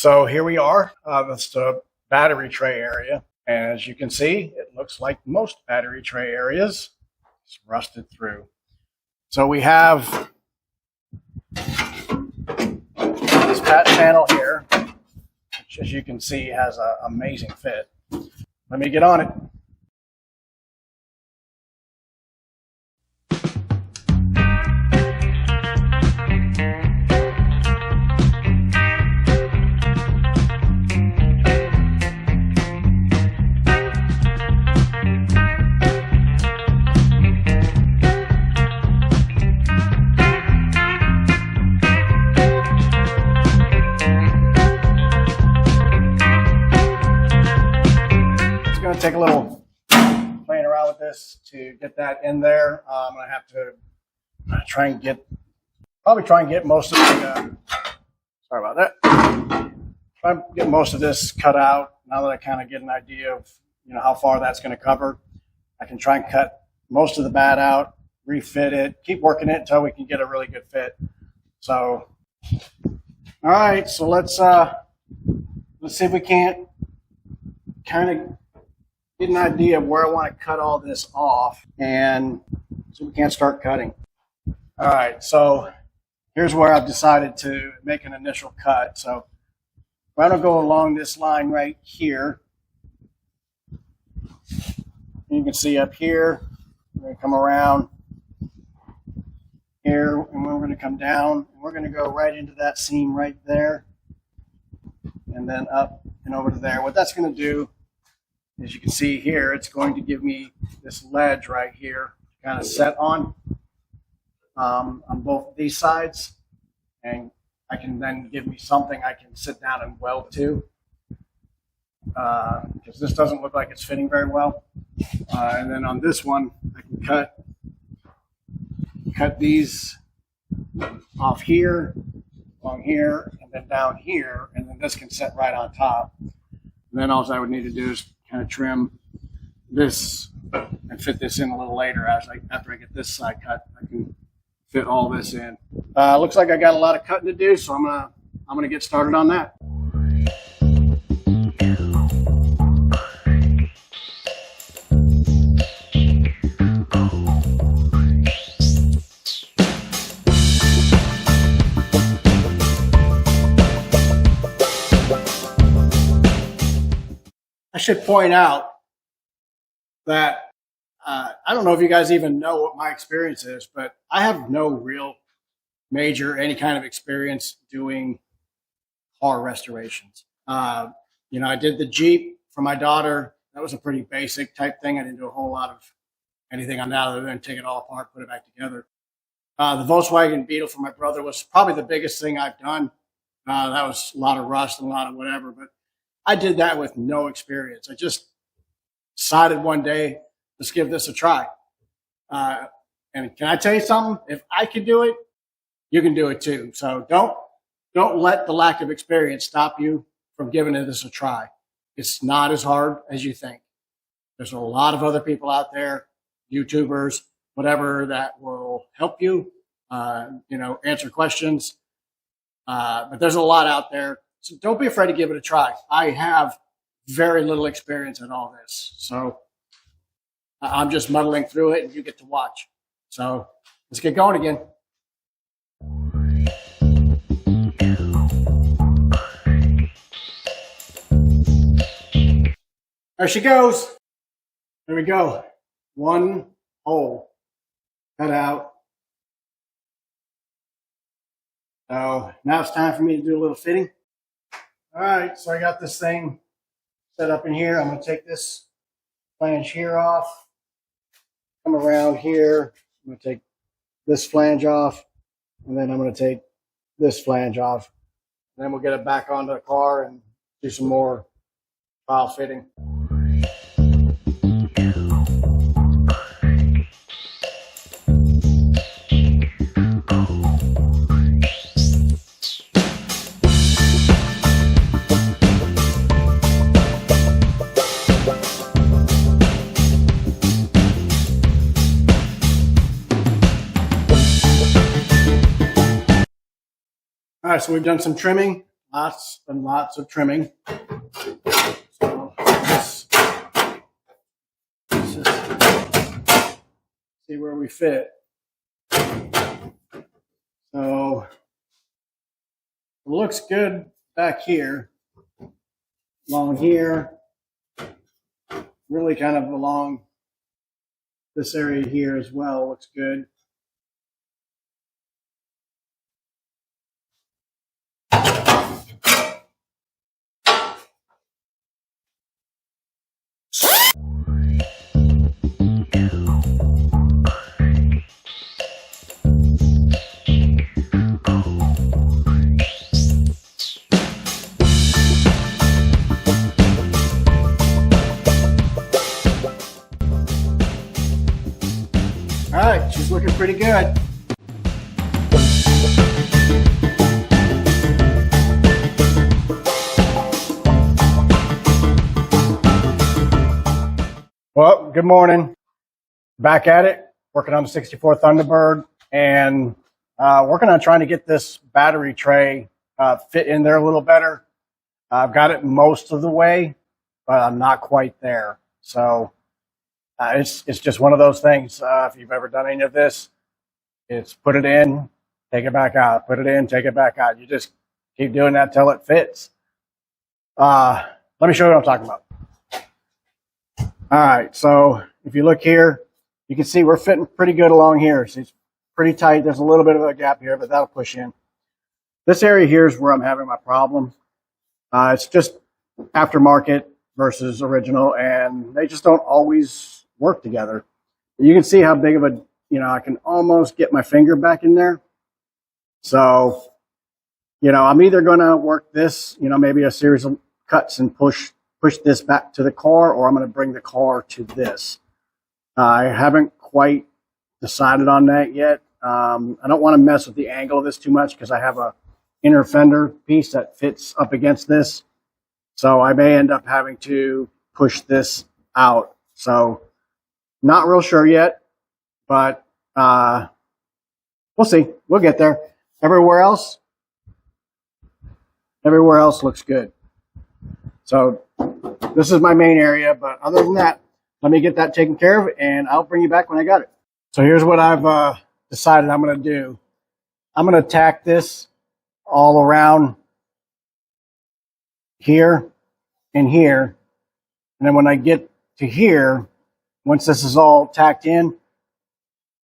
So here we are. That's the battery tray area. And as you can see, it looks like most battery tray areas. It's rusted through. So we have this pat panel here, which as you can see has an amazing fit. Let me get on it. Take a little playing around with this to get that in there. I'm gonna have to try and get most of the sorry about that. Try and get most of this cut out. Now that I kind of get an idea of how far that's going to cover, I can try and cut most of the bat out, refit it, keep working it until we can get a really good fit. So, all right, so let's see if we can't kind of get an idea of where I want to cut all this off, and so we can't start cutting. All right, so here's where I've decided to make an initial cut. So I'm going to go along this line right here. You can see up here, we're going to come around here, and we're going to come down, and we're going to go right into that seam right there, and then up and over to there. What that's going to do, as you can see here, it's going to give me this ledge right here to kind of set on both these sides, and I can then give me something I can sit down and weld to, because this doesn't look like it's fitting very well. And then on this one, I can cut these off here, along here, and then down here, and then this can set right on top. And then all I would need to do is kind of trim this and fit this in a little later. After I get this side cut, I can fit all this in. Looks like I got a lot of cutting to do, so I'm gonna get started on that. I should point out that I don't know if you guys even know what my experience is, but I have no real major, any kind of experience doing car restorations. I did the Jeep for my daughter. That was a pretty basic type thing. I didn't do a whole lot of anything on that other than take it all apart, put it back together. The Volkswagen Beetle for my brother was probably the biggest thing I've done. That was a lot of rust and a lot of whatever, but I did that with no experience. I just decided one day, let's give this a try. And can I tell you something? If I can do it, you can do it too. So don't let the lack of experience stop you from giving this a try. It's not as hard as you think. There's a lot of other people out there, YouTubers, whatever, that will help you, answer questions. But there's a lot out there. So don't be afraid to give it a try. I have very little experience in all this. So I'm just muddling through it, and you get to watch. So let's get going again. There she goes. There we go. One hole cut out. So now it's time for me to do a little fitting. All right, so I got this thing set up in here. I'm going to take this flange here off, come around here. I'm going to take this flange off, and then I'm going to take this flange off. And then we'll get it back onto the car and do some more file fitting. All right, so we've done some trimming. lots and lots of trimming. So let's just see where we fit. So it looks good back here, along here, really kind of along this area here as well looks good. All right, she's looking pretty good. Well, good morning. Back at it, working on the 64 Thunderbird and working on trying to get this battery tray fit in there a little better. I've got it most of the way, but I'm not quite there. So it's just one of those things. If you've ever done any of this, it's put it in, take it back out, put it in, take it back out. You just keep doing that till it fits. Let me show you what I'm talking about. All right, so if you look here, you can see we're fitting pretty good along here. So it's pretty tight. There's a little bit of a gap here, but that'll push in. This area here is where I'm having my problem. It's just aftermarket versus original, and they just don't always work together. You can see how big of a, I can almost get my finger back in there. So, I'm either going to work this, maybe a series of cuts and push this back to the car, or I'm going to bring the car to this. I haven't quite decided on that yet. I don't want to mess with the angle of this too much because I have a inner fender piece that fits up against this. So I may end up having to push this out. So not real sure yet, but we'll see. We'll get there. Everywhere else looks good. So this is my main area, but other than that, let me get that taken care of and I'll bring you back when I got it. So here's what I've decided I'm going to do. I'm going to tack this all around here and here. And then when I get to here, once this is all tacked in,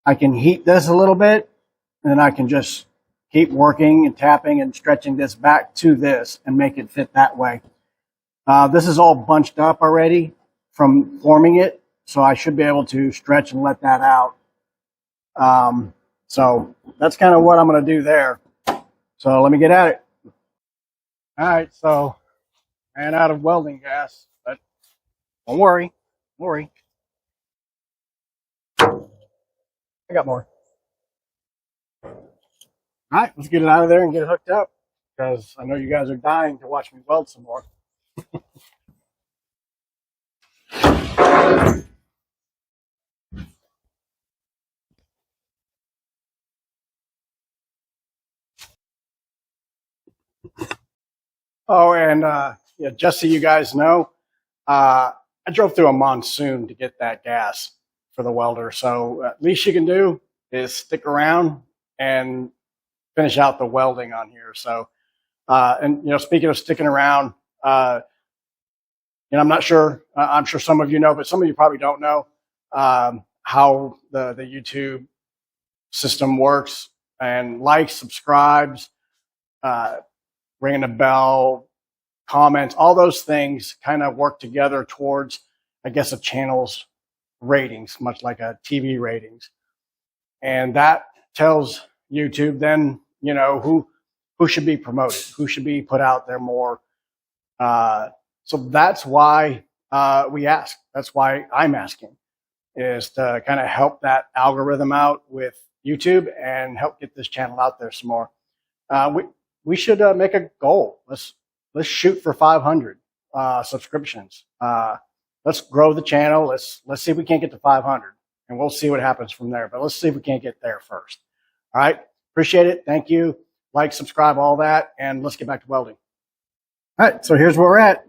I can heat this a little bit and then I can just keep working and tapping and stretching this back to this and make it fit that way. This is all bunched up already from forming it, so I should be able to stretch and let that out. So that's kind of what I'm going to do there. So let me get at it. All right, so ran out of welding gas, but don't worry, I got more. All right, let's get it out of there and get it hooked up because I know you guys are dying to watch me weld some more. Oh, and yeah, just so you guys know, I drove through a monsoon to get that gas for the welder. So at least you can do is stick around and finish out the welding on here. So, and speaking of sticking around, I'm not sure. I'm sure some of you know, but some of you probably don't know how the YouTube system works. And likes, subscribes, ringing a bell, comments, all those things kind of work together towards, I guess, a channel's ratings, much like a TV ratings. And that tells YouTube then, who should be promoted, who should be put out there more. So that's why we ask. That's why I'm asking, is to kind of help that algorithm out with YouTube and help get this channel out there some more. We should make a goal. Let's shoot for 500 subscriptions. Let's grow the channel. Let's see if we can't get to 500, and we'll see what happens from there. But let's see if we can't get there first. All right. Appreciate it. Thank you. Like, subscribe, all that, and let's get back to welding. All right, so here's where we're at.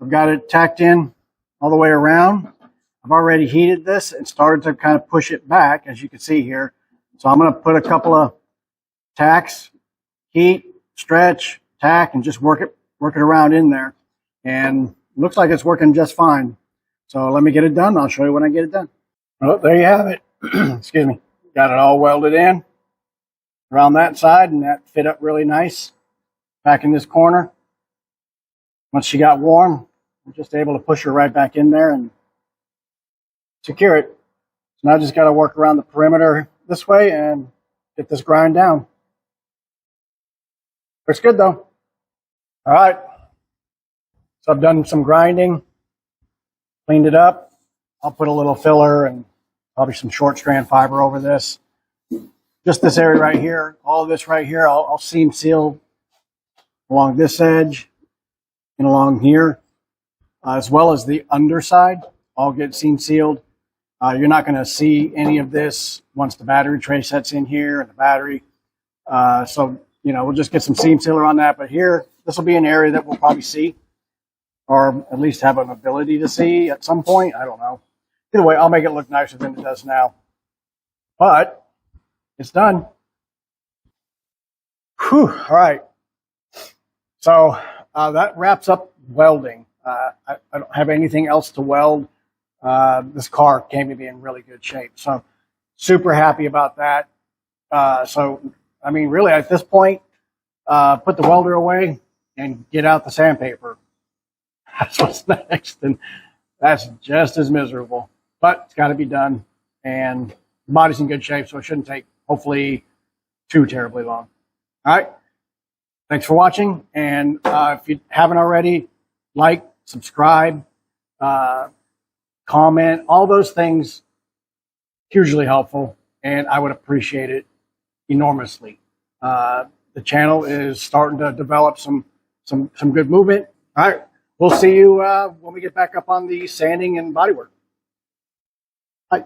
We've got it tacked in all the way around. I've already heated this and started to kind of push it back, as you can see here. So I'm going to put a couple of tacks, heat, stretch, tack, and just work it around in there. And it looks like it's working just fine. So let me get it done. I'll show you when I get it done. Well, there you have it. Excuse me. Got it all welded in around that side, and that fit up really nice back in this corner. Once she got warm, I'm just able to push her right back in there and secure it. So now I just got to work around the perimeter this way and get this grind down. Looks good though. All right. So I've done some grinding, cleaned it up. I'll put a little filler and probably some short strand fiber over this. Just this area right here, all of this right here, I'll seam seal along this edge and along here, as well as the underside. All get seam sealed. You're not going to see any of this once the battery tray sets in here and the battery. So, you know, we'll just get some seam sealer on that. But here, this will be an area that we'll probably see, or at least have an ability to see at some point. I don't know. Either way, I'll make it look nicer than it does now. But it's done. Whew, all right. So that wraps up welding. I don't have anything else to weld. This car came to be in really good shape. So super happy about that. So, I mean, really at this point, put the welder away and get out the sandpaper. That's what's next. And that's just as miserable, but it's got to be done. And the body's in good shape, so it shouldn't take, hopefully, too terribly long. All right. Thanks for watching. And if you haven't already, like, subscribe, comment, all those things, hugely helpful, and I would appreciate it enormously. The channel is starting to develop some good movement. All right, we'll see you when we get back up on the sanding and bodywork. Bye.